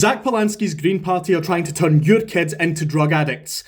Zach Polanski's Green Party are trying to turn your kids into drug addicts,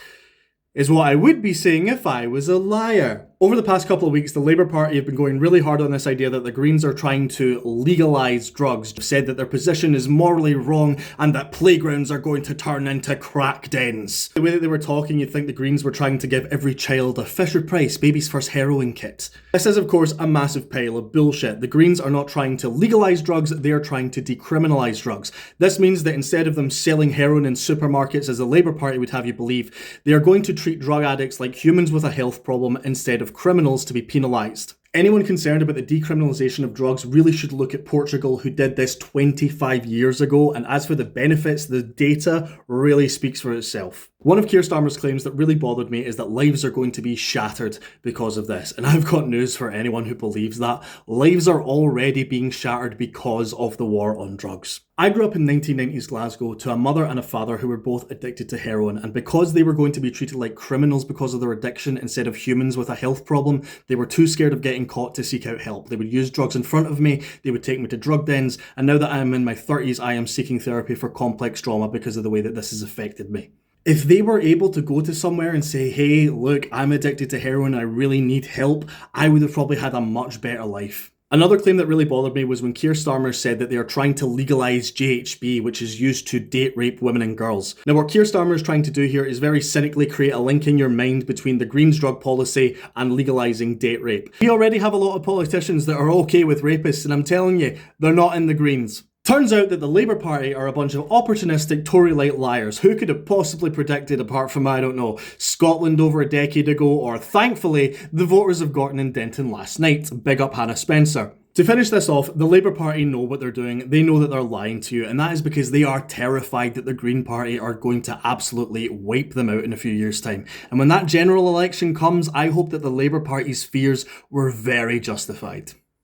is what I would be saying if I was a liar. Over the past couple of weeks, the Labour Party have been going really hard on this idea that the Greens are trying to legalise drugs. They've said that their position is morally wrong and that playgrounds are going to turn into crack dens. The way that they were talking, you'd think the Greens were trying to give every child a Fisher-Price baby's first heroin kit. This is, of course, a massive pile of bullshit. The Greens are not trying to legalise drugs, they are trying to decriminalise drugs. This means that instead of them selling heroin in supermarkets, as the Labour Party would have you believe, they are going to treat drug addicts like humans with a health problem instead of criminals to be penalised. Anyone concerned about the decriminalisation of drugs really should look at Portugal, who did this 25 years ago, and as for the benefits, the data really speaks for itself. One of Keir Starmer's claims that really bothered me is that lives are going to be shattered because of this, and I've got news for anyone who believes that. Lives are already being shattered because of the war on drugs. I grew up in 1990s Glasgow to a mother and a father who were both addicted to heroin, and because they were going to be treated like criminals because of their addiction instead of humans with a health problem, they were too scared of getting caught to seek out help. They would use drugs in front of me, they would take me to drug dens, and now that I am in my 30s, I am seeking therapy for complex trauma because of the way that this has affected me. If they were able to go to somewhere and say, hey, look, I'm addicted to heroin, I really need help, I would have probably had a much better life. Another claim that really bothered me was when Keir Starmer said that they are trying to legalise GHB, which is used to date rape women and girls. Now, what Keir Starmer is trying to do here is very cynically create a link in your mind between the Greens drug policy and legalising date rape. We already have a lot of politicians that are okay with rapists, and I'm telling you, they're not in the Greens. Turns out that the Labour Party are a bunch of opportunistic Tory-like liars. Who could have possibly predicted, apart from, I don't know, Scotland over a decade ago, or thankfully, the voters of Gorton and Denton last night. Big up Hannah Spencer. To finish this off, the Labour Party know what they're doing. They know that they're lying to you, and that is because they are terrified that the Green Party are going to absolutely wipe them out in a few years' time. And when that general election comes, I hope that the Labour Party's fears were very justified.